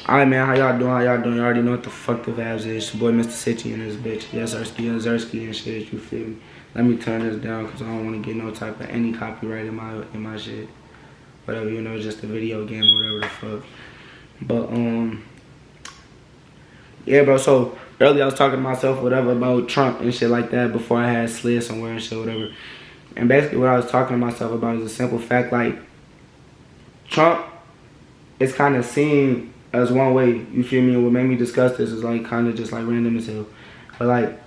Alright, man, how y'all doing? How y'all doing? You already know what the fuck the vibes is. It's your boy, MrSitchy, and this bitch. Yes, Zersky and shit, you feel me? Let me turn this down, because I don't want to get no type of any copyright in my shit. Whatever, you know, just a video game or whatever the fuck. But, yeah, bro, so earlier I was talking to myself, whatever, about Trump and shit like that before I had slid somewhere and shit, whatever. And basically what I was talking to myself about is a simple fact, like, Trump is kind of seen as one way, you feel me? And what made me discuss this is like kind of just like random as hell. But like,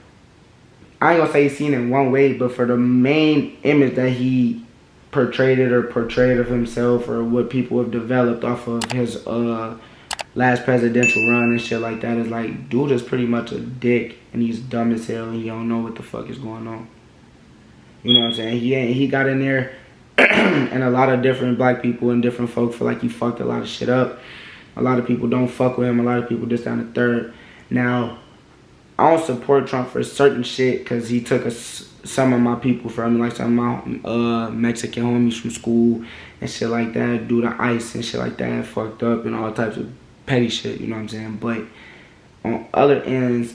I ain't gonna say he's seen in one way, but for the main image that he portrayed of himself, or what people have developed off of his last presidential run and shit like that, is like, dude is pretty much a dick and he's dumb as hell and he don't know what the fuck is going on. You know what I'm saying? He got in there and a lot of different black people and different folk feel like he fucked a lot of shit up. A lot of people don't fuck with him. A lot of people just down the third. Now, I don't support Trump for certain shit because he took some of my people from me, like some of my Mexican homies from school and shit like that, due to ICE and shit like that, and fucked up and all types of petty shit, you know what I'm saying? But on other ends,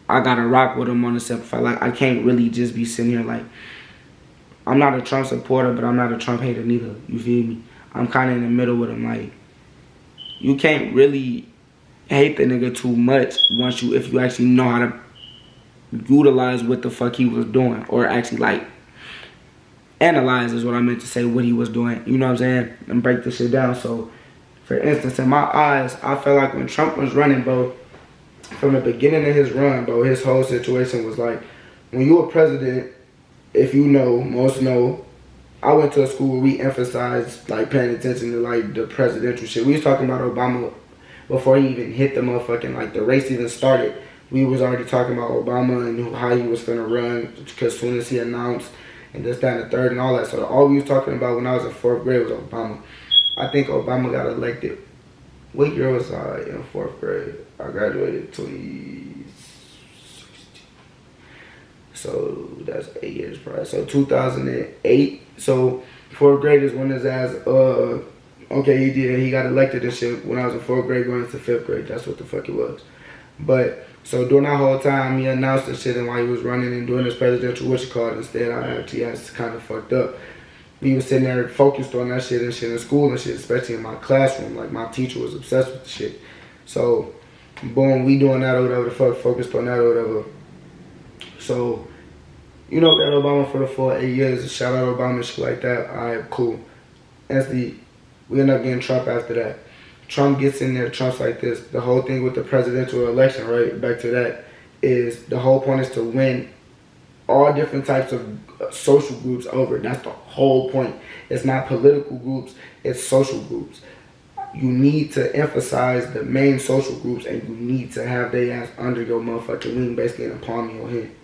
I gotta rock with him on the simple fact. Like, I can't really just be sitting here like, I'm not a Trump supporter, but I'm not a Trump hater neither, you feel me? I'm kind of in the middle with him, like, you can't really hate the nigga too much if you actually know how to utilize what the fuck he was doing, or actually like analyze is what I meant to say, what he was doing, you know what I'm saying, and break this shit down. So for instance, in my eyes, I felt like when Trump was running, bro, from the beginning of his run, bro, his whole situation was like, when you were president, if you know, most know, I went to a school where we emphasized like paying attention to like the presidential shit. We was talking about Obama before he even hit the motherfucking, like the race even started. We was already talking about Obama and how he was finna run, because as soon as he announced and this, that, and the third and all that. So all we was talking about when I was in 4th grade was Obama. I think Obama got elected. What year was I in 4th grade? I graduated 2016. So that's 8 years prior. So 2008. So 4th grade is when his ass, okay, he got elected and shit when I was in 4th grade going into 5th grade. That's what the fuck it was. But, so during that whole time, he announced the shit, and while he was running and doing his presidential instead, I actually has kind of fucked up. He was sitting there focused on that shit and shit in school and shit, especially in my classroom. Like, my teacher was obsessed with the shit. So, boom, we doing that or whatever the fuck, focused on that or whatever. So, you know, got Obama for the full 8 years. Shout out Obama and shit like that. Alright, cool. Instantly, we end up getting Trump after that. Trump gets in there, Trump's like this. The whole thing with the presidential election, right, back to that, is the whole point is to win all different types of social groups over. That's the whole point. It's not political groups, it's social groups. You need to emphasize the main social groups, and you need to have their ass under your motherfucking wing, basically in the palm of your hand.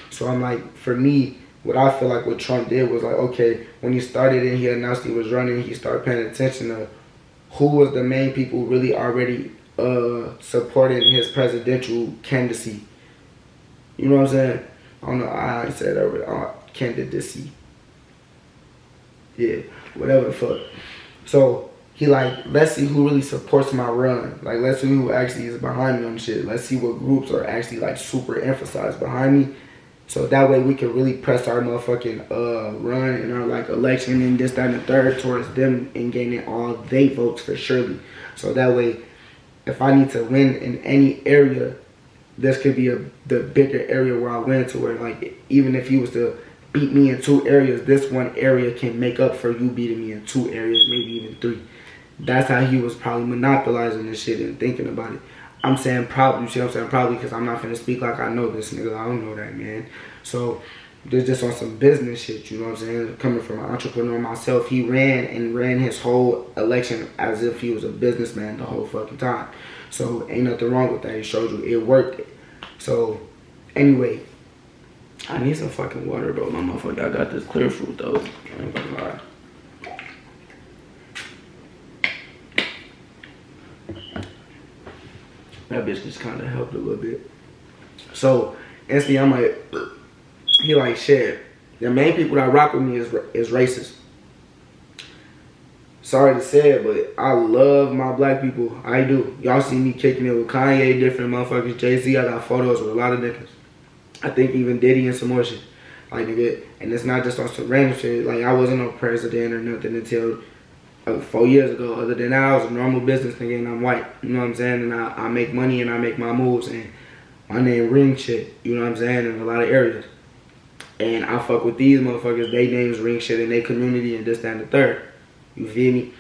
So I'm like, for me, what I feel like what Trump did was like, okay, when he started and he announced he was running, he started paying attention to who was the main people really already supporting his presidential candidacy. You know what I'm saying? I don't know, I said over candidacy. Yeah, whatever the fuck. So he like, let's see who really supports my run. Like, let's see who actually is behind me on shit. Let's see what groups are actually like super emphasized behind me. So that way we can really press our motherfucking run and our like election and this, that, and the third towards them and gaining all they votes for surely. So that way, if I need to win in any area, this could be the bigger area where I win to, where like, even if he was to beat me in 2 areas, this one area can make up for you beating me in 2 areas, maybe even 3. That's how he was probably monopolizing this shit and thinking about it. I'm saying probably, you see what I'm saying? Probably, because I'm not finna speak like I know this nigga. I don't know that, man. So, there's just on some business shit, you know what I'm saying? Coming from an entrepreneur myself, he ran his whole election as if he was a businessman the whole fucking time. So, ain't nothing wrong with that. He showed you it worked. So, anyway, I need some fucking water, bro. My motherfucker, I got this clear fruit, though. I ain't gonna lie. That bitch just kind of helped a little bit. So, instantly, I'm like, he like, shit, the main people that rock with me is racist. sorry to say it, but I love my black people. I do. Y'all see me kicking it with Kanye, different motherfuckers, Jay-Z. I got photos with a lot of niggas. I think even Diddy and some more shit. Like, nigga, and it's not just on some random shit. Like, I wasn't no president or nothing until 4 years ago. Other than that, I was a normal business nigga and I'm white. You know what I'm saying? And I make money and I make my moves and my name ring shit. You know what I'm saying? In a lot of areas. And I fuck with these motherfuckers. They names ring shit in their community and this, that, and the third. You feel me?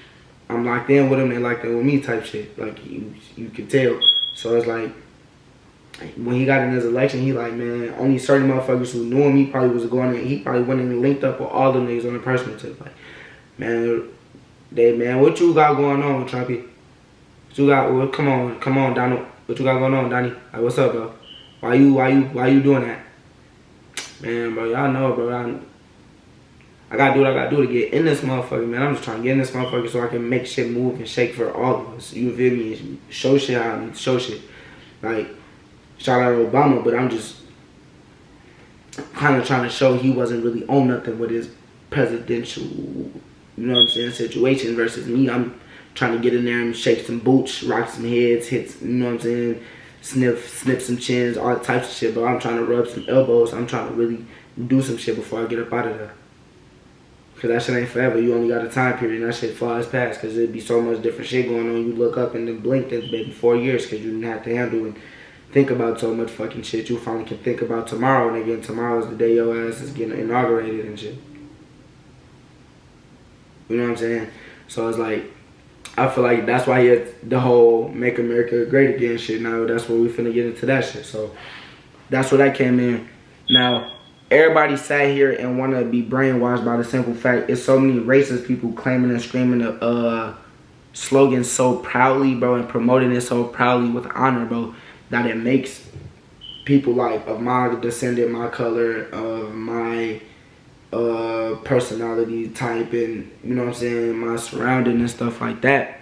I'm locked in with them. They locked in with me type shit. Like, you can tell. So it's like, when he got in his election, he like, man, only certain motherfuckers who knew him, he probably was going in, he probably went and linked up with all them niggas on the personal tip. Like, man, what you got going on, Trumpy? What you got? Well, come on, Donald. What you got going on, Donnie? Like, what's up, bro? Why you doing that? Man, bro, y'all know, bro. I gotta do what I gotta do to get in this motherfucker, man. I'm just trying to get in this motherfucker so I can make shit move and shake for all of us. You feel me? Show shit how I need to show shit. Like, shout out to Obama, but I'm just kind of trying to show he wasn't really on nothing with his presidential, you know what I'm saying, situation versus me. I'm trying to get in there and shake some boots, rock some heads, hit, you know what I'm saying, snip some chins, all types of shit, but I'm trying to rub some elbows. I'm trying to really do some shit before I get up out of there. Because that shit ain't forever. You only got a time period and that shit flies past because it'd be so much different shit going on. You look up and then blink, it's been 4 years because you didn't have to handle and think about so much fucking shit. You finally can think about tomorrow, nigga, and tomorrow's the day your ass is getting inaugurated and shit. You know what I'm saying? So it's like, I feel like that's why he had the whole Make America Great Again shit. Now that's where we finna get into that shit. So that's where that came in. Now, everybody sat here and want to be brainwashed by the simple fact it's so many racist people claiming and screaming the slogan so proudly, bro, and promoting it so proudly with honor, bro, that it makes people like of my descendant, my color, of my personality type, and you know what I'm saying, my surrounding and stuff like that.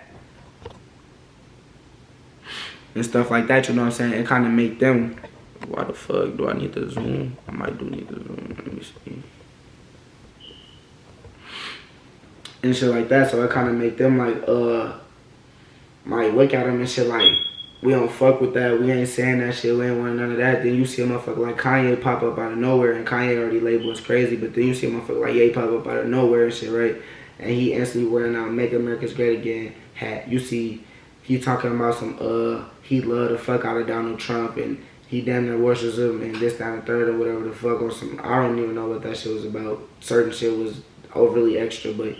And stuff like that, you know what I'm saying? It kind of make them, why the fuck do I need to zoom? I might do need to zoom. Let me see. And shit like that. So it kind of make them like, might look at them and shit like, we don't fuck with that. We ain't saying that shit. We ain't want none of that. Then you see a motherfucker like Kanye pop up out of nowhere. And Kanye already labeled as crazy. But then you see a motherfucker like Ye pop up out of nowhere and shit, right? And he instantly wearing out Make America's Great Again hat. You see he talking about some, he love the fuck out of Donald Trump. And he damn near worships him and this, that, and the third or whatever the fuck. Or some, I don't even know what that shit was about. Certain shit was overly extra. But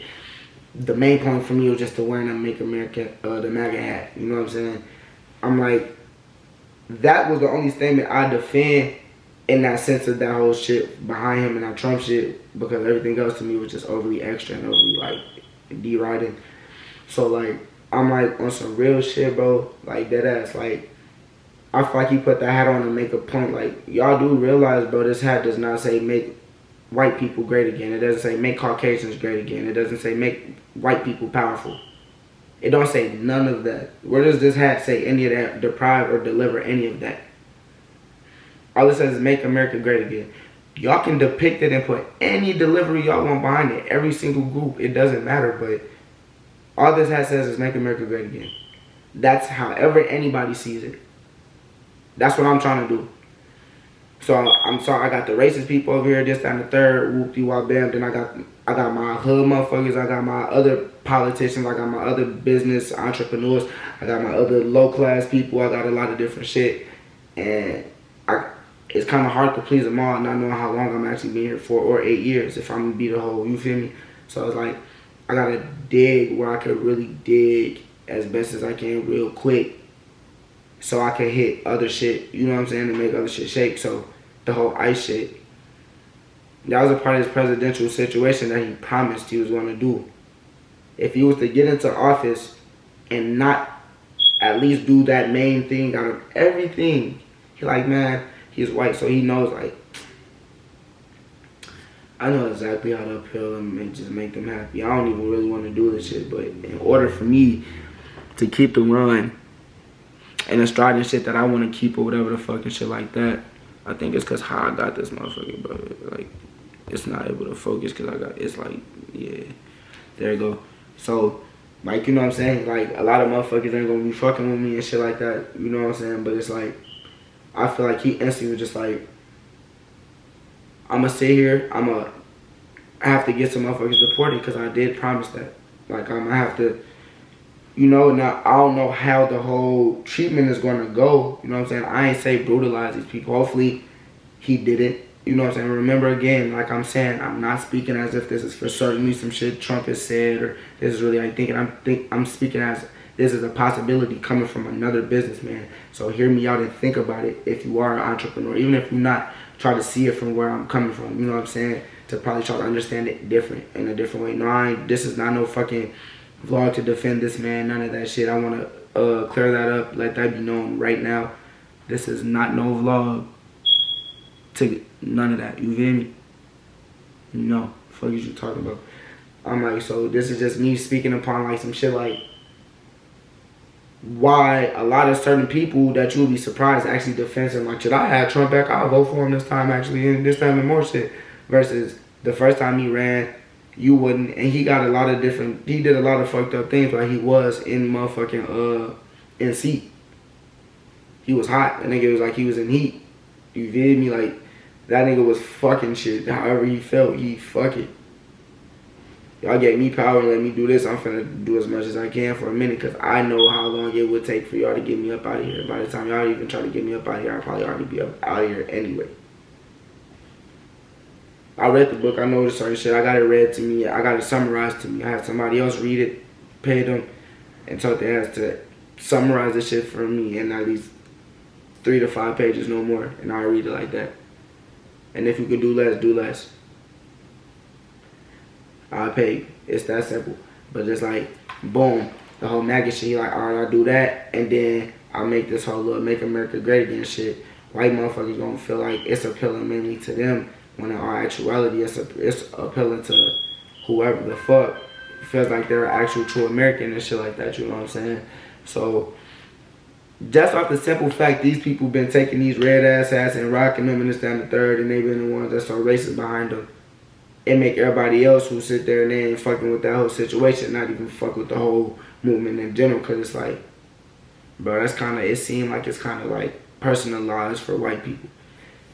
the main point for me was just to wearing a Make America, the MAGA hat. You know what I'm saying? I'm like, that was the only statement I defend in that sense of that whole shit behind him and that Trump shit, because everything else to me was just overly extra and overly like deriding. So like, I'm like on some real shit, bro, like dead ass. Like, I feel like he put that hat on to make a point. Like, y'all do realize, bro, this hat does not say make white people great again. It doesn't say make Caucasians great again. It doesn't say make white people powerful. It don't say none of that. Where does this hat say any of that, deprive or deliver any of that? All it says is make America great again. Y'all can depict it and put any delivery y'all want behind it. Every single group, it doesn't matter. But all this hat says is make America great again. That's however anybody sees it. That's what I'm trying to do. So I'm sorry, I got the racist people over here, this, that, and the third, whoop-de-wop, bam. Then I got my hood motherfuckers, I got my other politicians, I got my other business entrepreneurs, I got my other low-class people, I got a lot of different shit. And it's kind of hard to please them all, not knowing how long I'm actually being here for, or 8 years, if I'm going to be the whole, you feel me? So it's like, I got to dig where I could really dig as best as I can real quick, so I can hit other shit, you know what I'm saying, and make other shit shake. So the whole ICE shit, that was a part of his presidential situation that he promised he was going to do. If he was to get into office and not at least do that main thing out of everything, he like, man, he's white, so he knows, like, I know exactly how to appeal them and just make them happy. I don't even really want to do this shit, but in order for me to keep the run and the stride and shit that I want to keep or whatever the fucking shit like that, I think it's because how I got this motherfucker, bro. Like, it's not able to focus because I got, it's like, yeah, there you go. So Like, you know what I'm saying? Like, a lot of motherfuckers ain't gonna be fucking with me and shit like that. You know what I'm saying? But it's like, I feel like he instantly was just like, I'm gonna sit here, I have to get some motherfuckers deported because I did promise that. Like, I'm gonna have to, you know, now I don't know how the whole treatment is gonna go. You know what I'm saying? I ain't say brutalize these people. Hopefully he didn't. You know what I'm saying? Remember again, like I'm saying, I'm not speaking as if this is for certainly some shit Trump has said or this is really like thinking. I'm speaking as this is a possibility coming from another businessman. So hear me out and think about it if you are an entrepreneur. Even if you're not, try to see it from where I'm coming from. You know what I'm saying? To probably try to understand it different, in a different way. No, this is not no fucking vlog to defend this man, none of that shit. I want to clear that up, let that be known right now. This is not no vlog to none of that. You feel me? No, fuck is you talking about? I'm like, so this is just me speaking upon like some shit like why a lot of certain people that you would be surprised actually defend him. Like, should I have Trump back? I'll vote for him this time actually, and this time and more shit. Versus the first time he ran, you wouldn't, and he got a lot of different, he did a lot of fucked up things while he was in motherfucking in seat. He was hot. That nigga was like he was in heat. You feel me? Like, that nigga was fucking shit. However he felt, he fuck it. Y'all gave me power and let me do this. I'm finna do as much as I can for a minute because I know how long it would take for y'all to get me up out of here. By the time y'all even try to get me up out of here, I'll probably already be up out of here anyway. I read the book. I know the certain shit. I got it read to me. I got it summarized to me. I had somebody else read it, paid them, and told their ass to summarize the shit for me in at least 3 to 5 pages, no more. And I'll read it like that. And if you could do less, do less. I'll pay you. It's that simple. But it's like, boom, the whole MAGA shit, he like, alright, I'll do that, and then I'll make this whole little Make America Great Again shit. White motherfuckers gonna feel like it's appealing mainly to them, when in all actuality, it's appealing to whoever the fuck feels like they're an actual true American and shit like that, you know what I'm saying? So, just off the simple fact these people been taking these red ass hats and rocking them and this, that, and the third, and they been the ones that's so racist behind them. It make everybody else who sit there and they ain't fucking with that whole situation, not even fuck with the whole movement in general, because it's like, bro, that's kind of, it seemed like it's kind of like personalized for white people.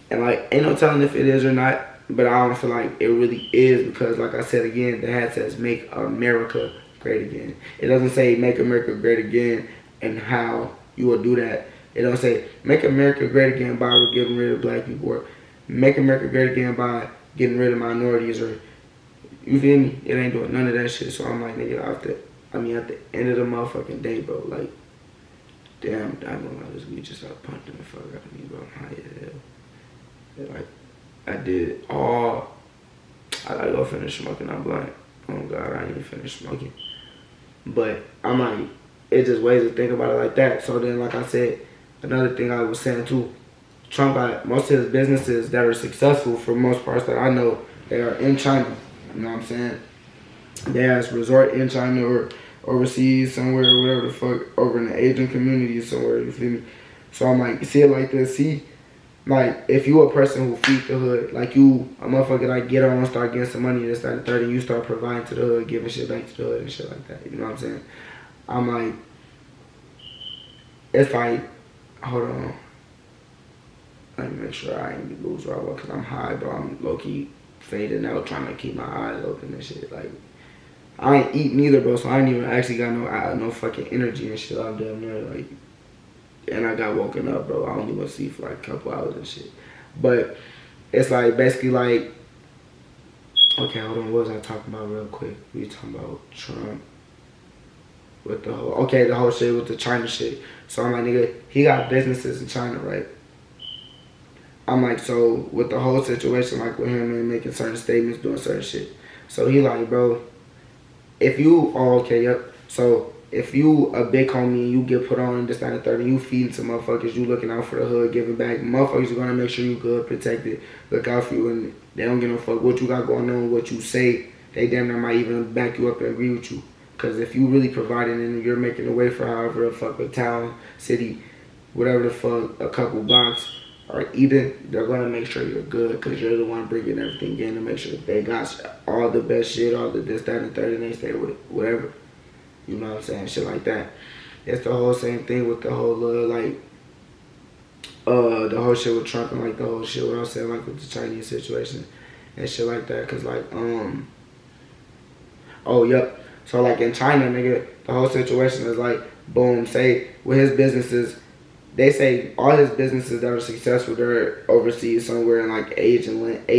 And like, ain't no telling if it is or not, but I don't feel like it really is, because like I said again, the hat says Make America Great Again. It doesn't say Make America Great Again and how you will do that. It don't say Make America Great Again by getting rid of black people, or Make America Great Again by getting rid of minorities, or, you feel me? It ain't doing none of that shit. So I'm like, nigga, at the end of the motherfucking day, bro, like, damn, I'm gonna lie, this weed just started punching the fuck out of me, bro. I'm high as hell. And like, I did all, I gotta go finish smoking, I'm blind. Oh God, I ain't even finished smoking. But I'm like, it's just ways to think about it like that. So then, like I said, another thing I was saying too, Trump got most of his businesses that are successful, for most parts that I know, they are in China. You know what I'm saying? They has resort in China or overseas somewhere, or whatever the fuck, over in the Asian community somewhere, you feel me? So I'm like, see it like this, see? Like, if you a person who feed the hood, like you, a motherfucker like get on, start getting some money, this, that, and third, and you start providing to the hood, giving shit back to the hood and shit like that, you know what I'm saying? I'm like, it's like, hold on. Let me make sure I ain't lose right away, because I'm high, bro. I'm low-key fading out, trying to keep my eyes open and shit. Like, I ain't eating either, bro, so I ain't even actually got no fucking energy and shit. I'm damn near, like, and I got woken up, bro. I only went to sleep for like a couple hours and shit. But it's like, basically like, okay, hold on, what was I talking about real quick? We talking about Trump with the whole, okay, the whole shit with the China shit. So I'm like, nigga, he got businesses in China, right? I'm like, so with the whole situation, like with him and making certain statements, doing certain shit. So he like, bro, if you, oh, okay, yep. So if you a big homie and you get put on this, that, and the third, and you feeding some motherfuckers, you looking out for the hood, giving back, motherfuckers are gonna make sure you good, protected, look out for you, and they don't give no fuck what you got going on, what you say. They damn near might even back you up and agree with you. Because if you really providing and you're making a way for however the fuck a town, city, whatever the fuck, a couple blocks, or even, they're going to make sure you're good, because you're the one bringing everything in to make sure they got all the best shit, all the this, that, and the third, and they stay with it, whatever. You know what I'm saying? Shit like that. It's the whole same thing with the whole the whole shit with Trump and like the whole shit what I was saying like with the Chinese situation and shit like that. Cause like oh yep. So like in China, nigga, the whole situation is like boom. Say with his businesses, they say all his businesses that are successful, they're overseas somewhere in like Asian land, not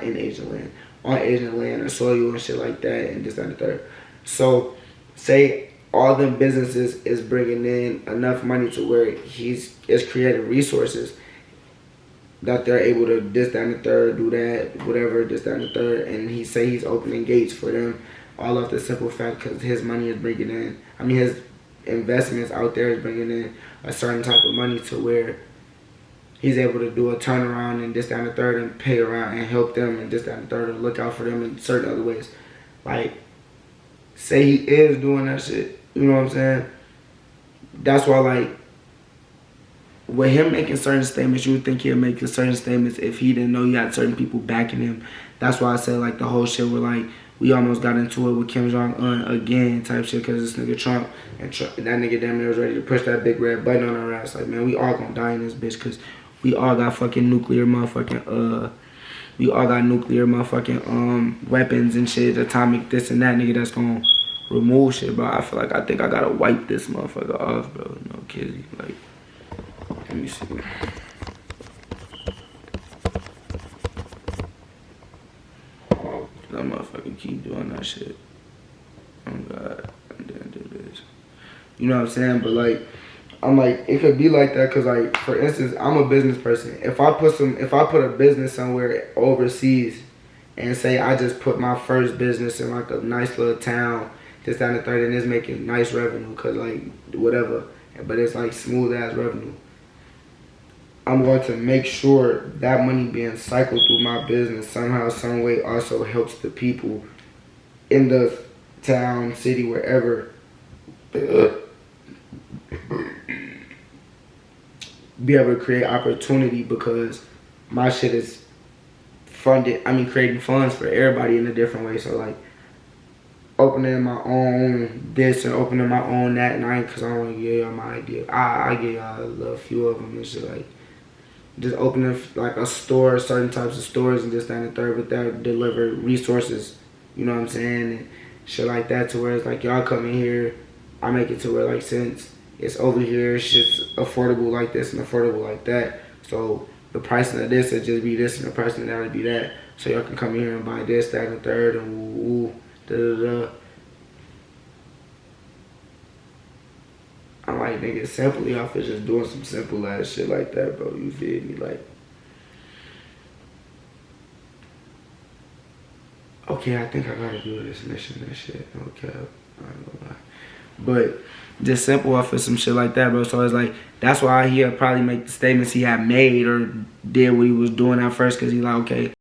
in Asian land, on Asian land or soil and shit like that, and this, that, and the third. So, say all them businesses is bringing in enough money to where is creating resources that they're able to this, that, and the third, do that, whatever, this, that, and the third, and he say he's opening gates for them, all off the simple fact because his money is bringing in, his investments out there is bringing in a certain type of money to where he's able to do a turnaround and this, that, and the third and pay around and help them and this, that, and the third and look out for them in certain other ways. Like, say he is doing that shit, you know what I'm saying? That's why, like, with him making certain statements, you would think he'd make certain statements if he didn't know he had certain people backing him. That's why I said, like, the whole shit where, like, we almost got into it with Kim Jong-un again type shit because this nigga Trump, and that nigga damn near was ready to push that big red button on our ass. Like, man, we all gonna die in this bitch because we all got fucking nuclear motherfucking, weapons and shit, atomic this and that, nigga, that's gonna remove shit, bro. I feel like I think I gotta wipe this motherfucker off, bro. No kidding. Like, let me see. That motherfucker keep doing that shit. Oh God, and then do this. You know what I'm saying? But like, I'm like, it could be like that because like, for instance, I'm a business person. If I put a business somewhere overseas, and say I just put my first business in like a nice little town, this, that, and the third, and it's making nice revenue, cause like whatever, but it's like smooth ass revenue. I'm going to make sure that money being cycled through my business somehow, some way also helps the people in the town, city, wherever be able to create opportunity because my shit is funded. Creating funds for everybody in a different way. So like opening my own this and opening my own that, and because I don't want to give y'all my idea. I give y'all a little few of them and shit, like just opening like a store, certain types of stores and this, that, and the third, but that deliver resources, you know what I'm saying, and shit like that, to where it's like y'all come in here, I make it to where like since it's over here, shit's affordable like this and affordable like that, so the pricing of this would just be this and the pricing of that would be that, so y'all can come in here and buy this, that, and the third, and woo, da da da. I'm like, nigga, simply off of just doing some simple ass shit like that, bro. You feel me? Like, okay, I think I gotta do this mission and shit. Okay, I ain't gonna lie. But just simple off of some shit like that, bro. So it's like, that's why he'll probably make the statements he had made or did what he was doing at first, because he's like, okay,